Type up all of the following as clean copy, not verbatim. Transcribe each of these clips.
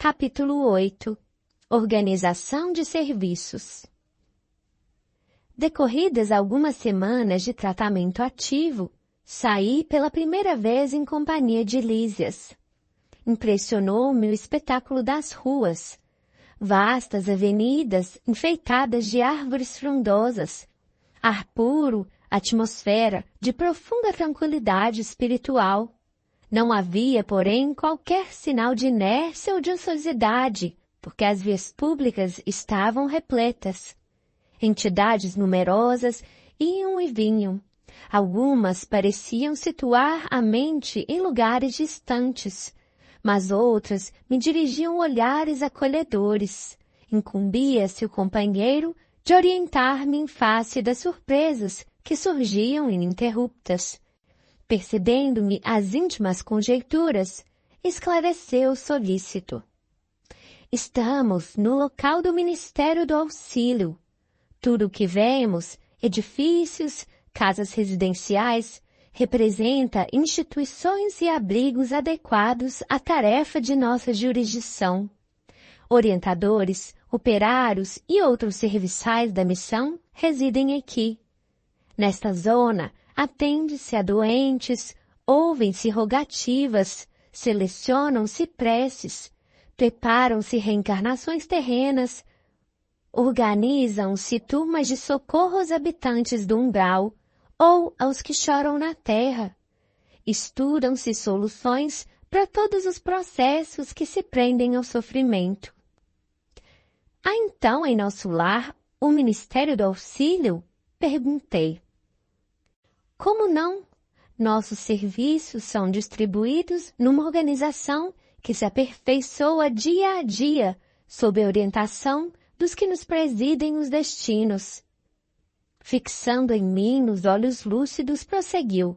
Capítulo 8. Organização de serviços. Decorridas algumas semanas de tratamento ativo, saí pela primeira vez em companhia de Lísias. Impressionou-me o espetáculo das ruas. Vastas avenidas enfeitadas de árvores frondosas, ar puro, atmosfera de profunda tranquilidade espiritual. Não havia, porém, qualquer sinal de inércia ou de ociosidade, porque as vias públicas estavam repletas. Entidades numerosas iam e vinham. Algumas pareciam situar a mente em lugares distantes, mas outras me dirigiam olhares acolhedores. Incumbia-se o companheiro de orientar-me em face das surpresas que surgiam ininterruptas. Percebendo-me as íntimas conjecturas, esclareceu solícito. Estamos no local do Ministério do Auxílio. Tudo o que vemos, edifícios, casas residenciais, representa instituições e abrigos adequados à tarefa de nossa jurisdição. Orientadores, operários e outros serviçais da missão residem aqui. Nesta zona, atende-se a doentes, ouvem-se rogativas, selecionam-se preces, preparam-se reencarnações terrenas, organizam-se turmas de socorro aos habitantes do umbral ou aos que choram na terra. Estudam-se soluções para todos os processos que se prendem ao sofrimento. Há então em nosso lar o Ministério do Auxílio? Perguntei. Como não? Nossos serviços são distribuídos numa organização que se aperfeiçoa dia a dia sob a orientação dos que nos presidem os destinos. Fixando em mim os olhos lúcidos, prosseguiu.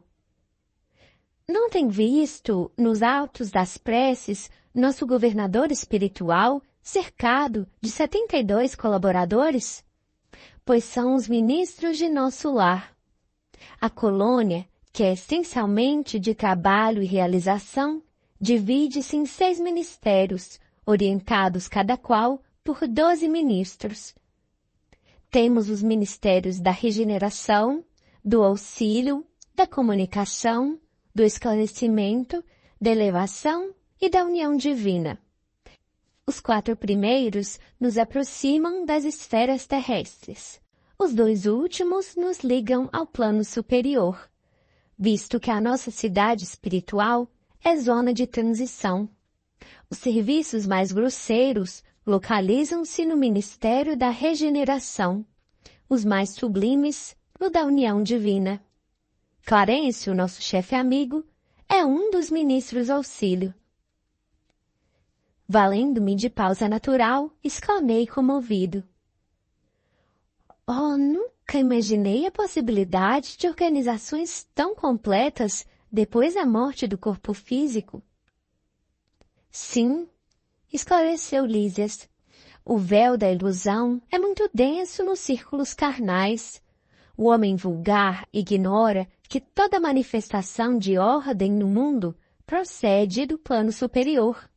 Não tem visto, nos autos das preces, nosso governador espiritual cercado de 72 colaboradores? Pois são os ministros de nosso lar. A colônia, que é essencialmente de trabalho e realização, divide-se em 6 ministérios, orientados cada qual por 12 ministros. Temos os ministérios da regeneração, do auxílio, da comunicação, do esclarecimento, da elevação e da união divina. Os 4 primeiros nos aproximam das esferas terrestres. Os 2 últimos nos ligam ao plano superior, visto que a nossa cidade espiritual é zona de transição. Os serviços mais grosseiros localizam-se no Ministério da Regeneração, os mais sublimes no da União Divina. Clarencio, nosso chefe amigo, é um dos ministros auxílio. Valendo-me de pausa natural, exclamei comovido. Oh, nunca imaginei a possibilidade de organizações tão completas depois da morte do corpo físico. Sim, esclareceu Lísias. O véu da ilusão é muito denso nos círculos carnais. O homem vulgar ignora que toda manifestação de ordem no mundo procede do plano superior.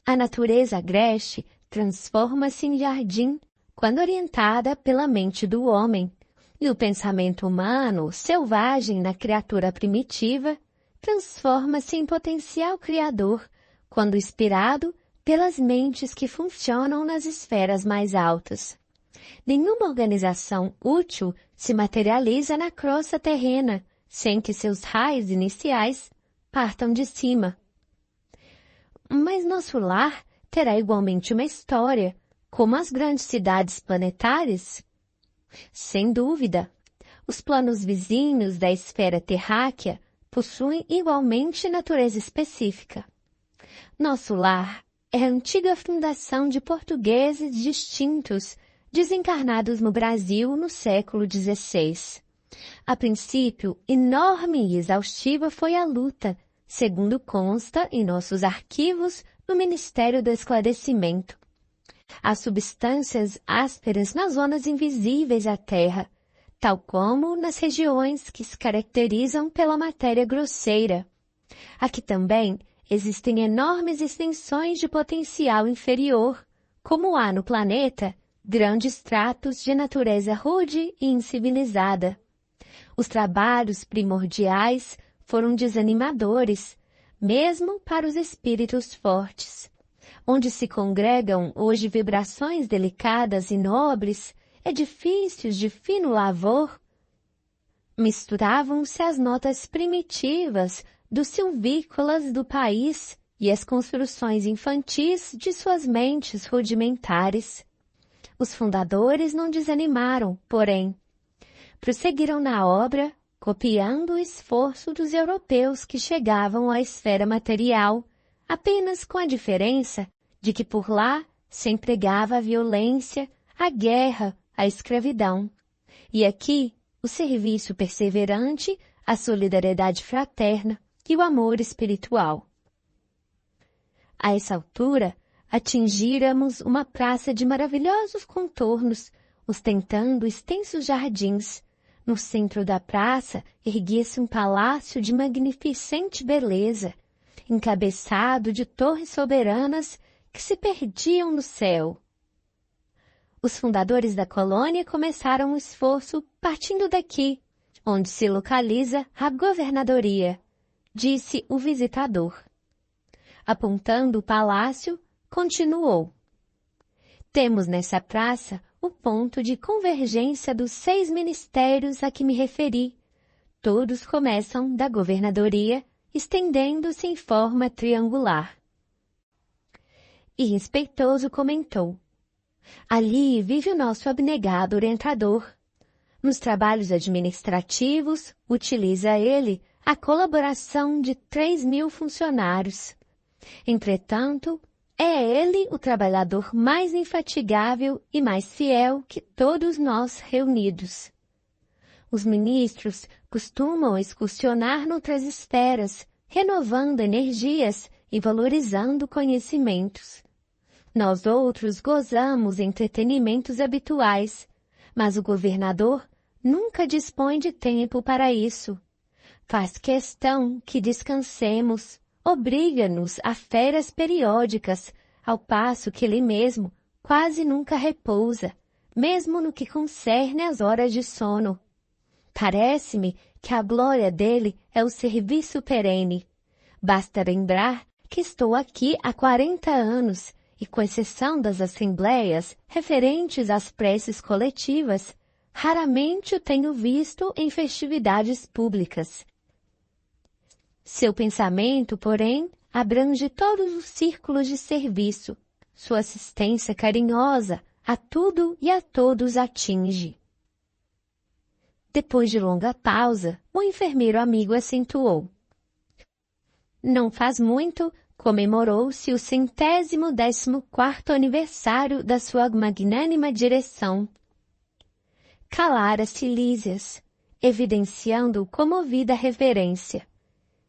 A natureza agreste transforma-se em jardim quando orientada pela mente do homem, e o pensamento humano, selvagem na criatura primitiva, transforma-se em potencial criador quando inspirado pelas mentes que funcionam nas esferas mais altas. Nenhuma organização útil se materializa na crosta terrena sem que seus raios iniciais partam de cima. Mas nosso lar terá igualmente uma história, como as grandes cidades planetárias? Sem dúvida, os planos vizinhos da esfera terráquea possuem igualmente natureza específica. Nosso lar é a antiga fundação de portugueses distintos, desencarnados no Brasil no século XVI. A princípio, enorme e exaustiva foi a luta, segundo consta em nossos arquivos no Ministério do Esclarecimento. Há substâncias ásperas nas zonas invisíveis à Terra, tal como nas regiões que se caracterizam pela matéria grosseira. Aqui também existem enormes extensões de potencial inferior, como há no planeta grandes tratos de natureza rude e incivilizada. Os trabalhos primordiais foram desanimadores, mesmo para os espíritos fortes. Onde se congregam hoje vibrações delicadas e nobres, edifícios de fino lavor, misturavam-se as notas primitivas dos silvícolas do país e as construções infantis de suas mentes rudimentares. Os fundadores não desanimaram, porém. Prosseguiram na obra, copiando o esforço dos europeus que chegavam à esfera material, apenas com a diferença de que por lá se empregava a violência, a guerra, a escravidão. E aqui, o serviço perseverante, a solidariedade fraterna e o amor espiritual. A essa altura, atingíramos uma praça de maravilhosos contornos, ostentando extensos jardins. No centro da praça erguia-se um palácio de magnificente beleza, encabeçado de torres soberanas que se perdiam no céu. Os fundadores da colônia começaram o esforço partindo daqui, onde se localiza a governadoria, disse o visitador. Apontando o palácio, continuou. Temos nessa praça o ponto de convergência dos 6 ministérios a que me referi. Todos começam da governadoria, estendendo-se em forma triangular. E respeitoso comentou. Ali vive o nosso abnegado orientador. Nos trabalhos administrativos, utiliza ele a colaboração de 3.000 funcionários. Entretanto, é ele o trabalhador mais infatigável e mais fiel que todos nós reunidos. Os ministros costumam excursionar noutras esferas, renovando energias e valorizando conhecimentos. Nós outros gozamos entretenimentos habituais, mas o governador nunca dispõe de tempo para isso. Faz questão que descansemos, obriga-nos a férias periódicas, ao passo que ele mesmo quase nunca repousa, mesmo no que concerne às horas de sono. Parece-me que a glória dele é o serviço perene. Basta lembrar que estou aqui há 40 anos e, com exceção das assembleias referentes às preces coletivas, raramente o tenho visto em festividades públicas. Seu pensamento, porém, abrange todos os círculos de serviço. Sua assistência carinhosa a tudo e a todos atinge. Depois de longa pausa, o enfermeiro amigo acentuou. Não faz muito, comemorou-se o 114º aniversário da sua magnânima direção. Calara-se Lísias, evidenciando comovida reverência,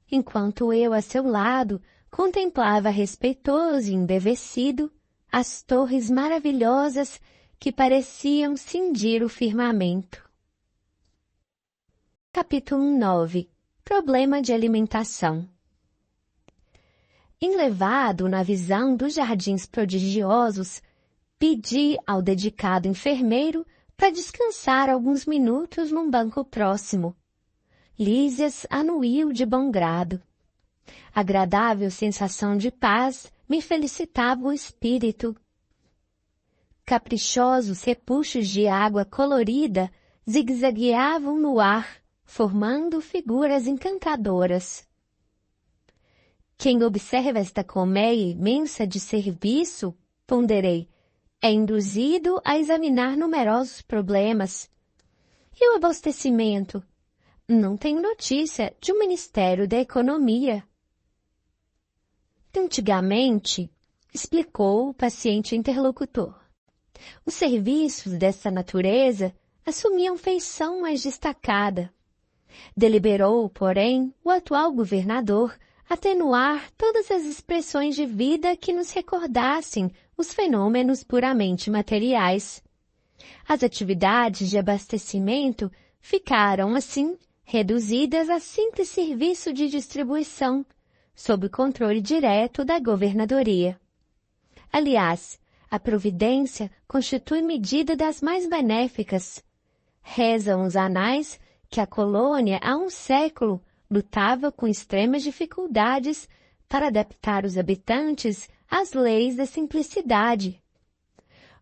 enquanto eu a seu lado contemplava respeitoso e embevecido as torres maravilhosas que pareciam cindir o firmamento. Capítulo 9. Problema de alimentação. Enlevado na visão dos jardins prodigiosos, pedi ao dedicado enfermeiro para descansar alguns minutos num banco próximo. Lísias anuiu de bom grado. Agradável sensação de paz me felicitava o espírito. Caprichosos repuxos de água colorida zigue-zagueavam no ar, formando figuras encantadoras. Quem observa esta colmeia imensa de serviço, ponderei, é induzido a examinar numerosos problemas. E o abastecimento? Não tenho notícia de um Ministério da Economia. Antigamente, explicou o paciente interlocutor, os serviços dessa natureza assumiam feição mais destacada. Deliberou, porém, o atual governador atenuar todas as expressões de vida que nos recordassem os fenômenos puramente materiais. As atividades de abastecimento ficaram, assim, reduzidas a simples serviço de distribuição, sob o controle direto da governadoria. Aliás, a providência constitui medida das mais benéficas. Rezam os anais que a colônia há um século lutava com extremas dificuldades para adaptar os habitantes às leis da simplicidade.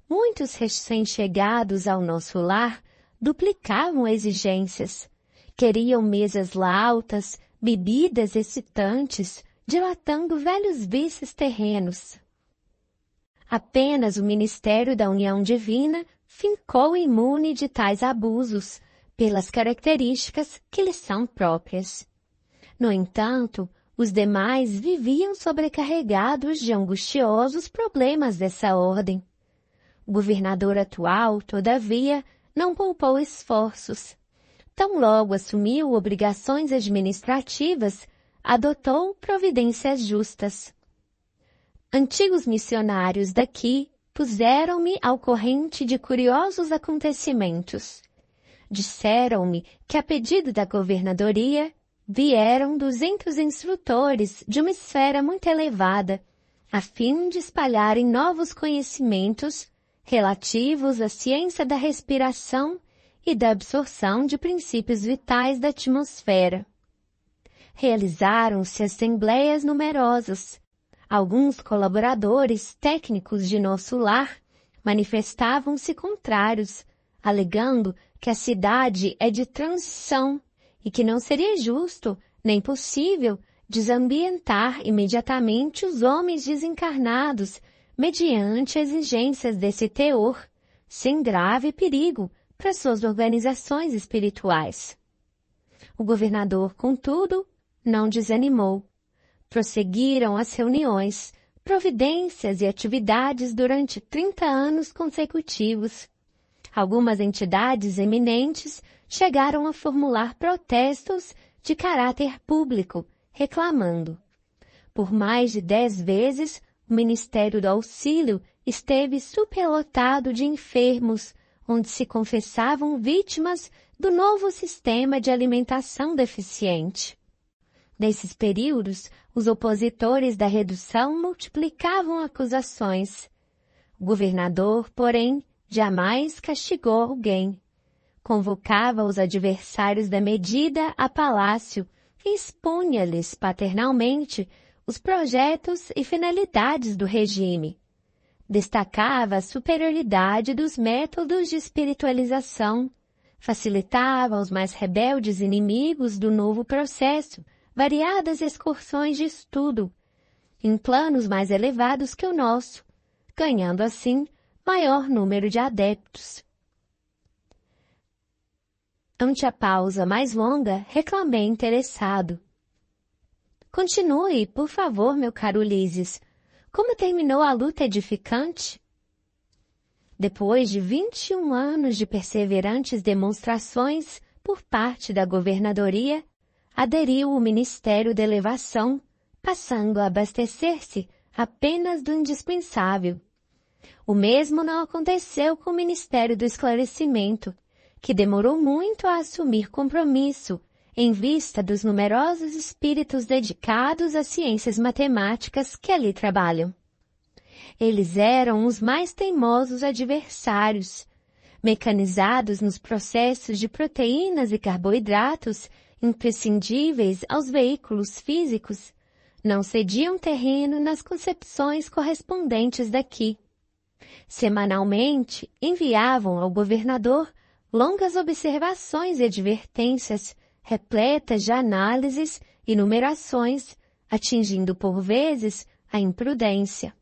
Muitos recém-chegados ao nosso lar duplicavam exigências. Queriam mesas lautas, bebidas excitantes, dilatando velhos vícios terrenos. Apenas o Ministério da União Divina ficou imune de tais abusos, pelas características que lhes são próprias. No entanto, os demais viviam sobrecarregados de angustiosos problemas dessa ordem. O governador atual, todavia, não poupou esforços. Tão logo assumiu obrigações administrativas, adotou providências justas. Antigos missionários daqui puseram-me ao corrente de curiosos acontecimentos. Disseram-me que, a pedido da governadoria, vieram 200 instrutores de uma esfera muito elevada, a fim de espalharem novos conhecimentos relativos à ciência da respiração e da absorção de princípios vitais da atmosfera. Realizaram-se assembleias numerosas. Alguns colaboradores técnicos de nosso lar manifestavam-se contrários, alegando que a cidade é de transição e que não seria justo nem possível desambientar imediatamente os homens desencarnados mediante exigências desse teor, sem grave perigo para suas organizações espirituais. O governador, contudo, não desanimou. Prosseguiram as reuniões, providências e atividades durante 30 anos consecutivos. Algumas entidades eminentes chegaram a formular protestos de caráter público, reclamando. Por mais de 10 vezes, o Ministério do Auxílio esteve superlotado de enfermos, onde se confessavam vítimas do novo sistema de alimentação deficiente. Nesses períodos, os opositores da redução multiplicavam acusações. O governador, porém, jamais castigou alguém. Convocava os adversários da medida a palácio e expunha-lhes paternalmente os projetos e finalidades do regime. Destacava a superioridade dos métodos de espiritualização, facilitava aos mais rebeldes inimigos do novo processo variadas excursões de estudo, em planos mais elevados que o nosso, ganhando assim maior número de adeptos. Ante a pausa mais longa, reclamei interessado. Continue, por favor, meu caro Ulisses. Como terminou a luta edificante? Depois de 21 anos de perseverantes demonstrações por parte da governadoria, aderiu o Ministério da Elevação, passando a abastecer-se apenas do indispensável. O mesmo não aconteceu com o Ministério do Esclarecimento, que demorou muito a assumir compromisso em vista dos numerosos espíritos dedicados às ciências matemáticas que ali trabalham. Eles eram os mais teimosos adversários, mecanizados nos processos de proteínas e carboidratos imprescindíveis aos veículos físicos, não cediam terreno nas concepções correspondentes daqui. Semanalmente, enviavam ao governador longas observações e advertências, repletas de análises e numerações, atingindo por vezes a imprudência.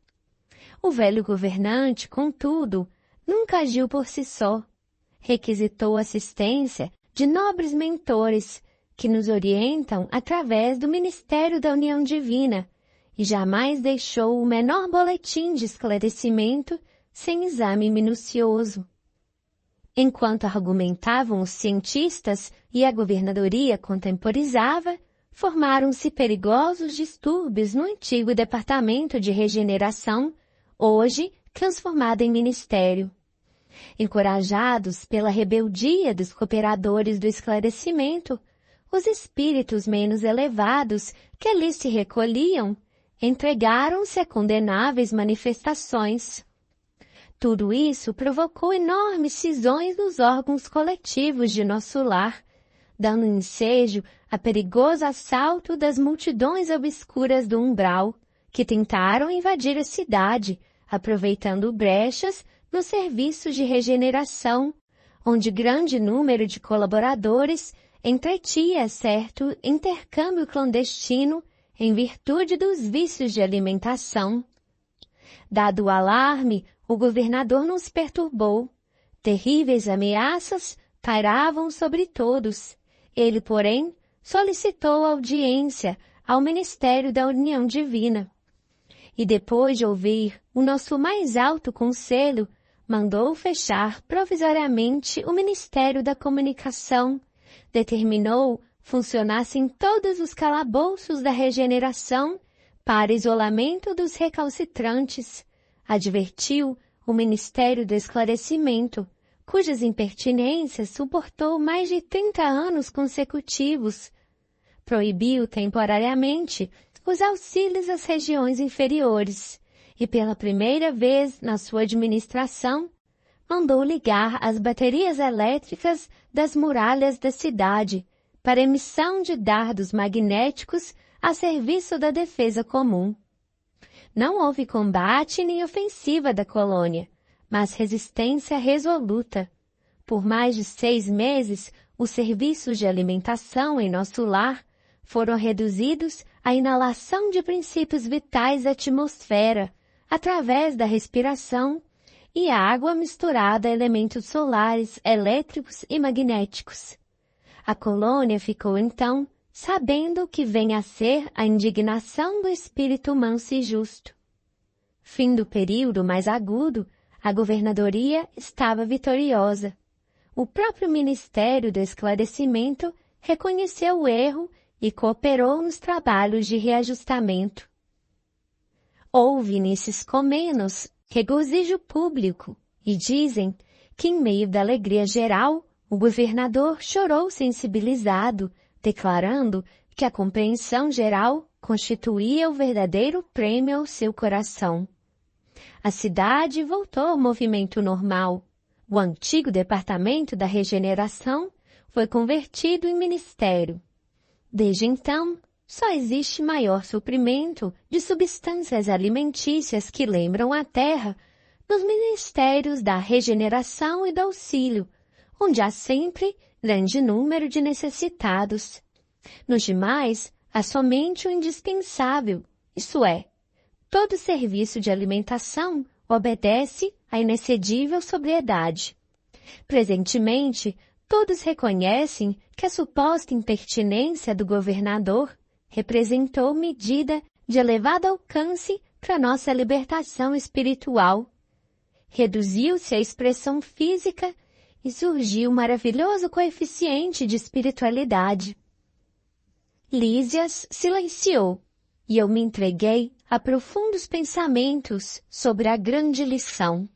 O velho governante, contudo, nunca agiu por si só. Requisitou assistência de nobres mentores que nos orientam através do Ministério da União Divina e jamais deixou o menor boletim de esclarecimento sem exame minucioso. Enquanto argumentavam os cientistas e a governadoria contemporizava, formaram-se perigosos distúrbios no antigo Departamento de Regeneração, hoje transformado em ministério. Encorajados pela rebeldia dos cooperadores do esclarecimento, os espíritos menos elevados que ali se recolhiam entregaram-se a condenáveis manifestações. Tudo isso provocou enormes cisões nos órgãos coletivos de nosso lar, dando ensejo a perigoso assalto das multidões obscuras do umbral, que tentaram invadir a cidade, aproveitando brechas nos serviços de regeneração, onde grande número de colaboradores entretinha certo intercâmbio clandestino em virtude dos vícios de alimentação. Dado o alarme, o governador não se perturbou. Terríveis ameaças pairavam sobre todos. Ele, porém, solicitou audiência ao Ministério da União Divina. E depois de ouvir o nosso mais alto conselho, mandou fechar provisoriamente o Ministério da Comunicação, determinou funcionassem todos os calabouços da regeneração para isolamento dos recalcitrantes, advertiu o Ministério do Esclarecimento, cujas impertinências suportou mais de 30 anos consecutivos, proibiu temporariamente os auxílios às regiões inferiores e, pela primeira vez na sua administração, mandou ligar as baterias elétricas das muralhas da cidade para emissão de dardos magnéticos a serviço da defesa comum. Não houve combate nem ofensiva da colônia, mas resistência resoluta. Por mais de 6 meses, os serviços de alimentação em nosso lar foram reduzidos à inalação de princípios vitais da atmosfera, através da respiração, e água misturada a elementos solares, elétricos e magnéticos. A colônia ficou, então, sabendo o que vem a ser a indignação do espírito manso e justo. Fim do período mais agudo, a governadoria estava vitoriosa. O próprio Ministério do Esclarecimento reconheceu o erro e cooperou nos trabalhos de reajustamento. Houve nesses comenos regozijo público e dizem que, em meio da alegria geral, o governador chorou sensibilizado, declarando que a compreensão geral constituía o verdadeiro prêmio ao seu coração. A cidade voltou ao movimento normal. O antigo Departamento da Regeneração foi convertido em ministério. Desde então, só existe maior suprimento de substâncias alimentícias que lembram a terra nos ministérios da regeneração e do auxílio, onde há sempre grande número de necessitados. Nos demais, há somente o indispensável, isto é, todo serviço de alimentação obedece à inexcedível sobriedade. Presentemente, todos reconhecem que a suposta impertinência do governador representou medida de elevado alcance para nossa libertação espiritual. Reduziu-se a expressão física e surgiu um maravilhoso coeficiente de espiritualidade. Lísias silenciou, e eu me entreguei a profundos pensamentos sobre a grande lição.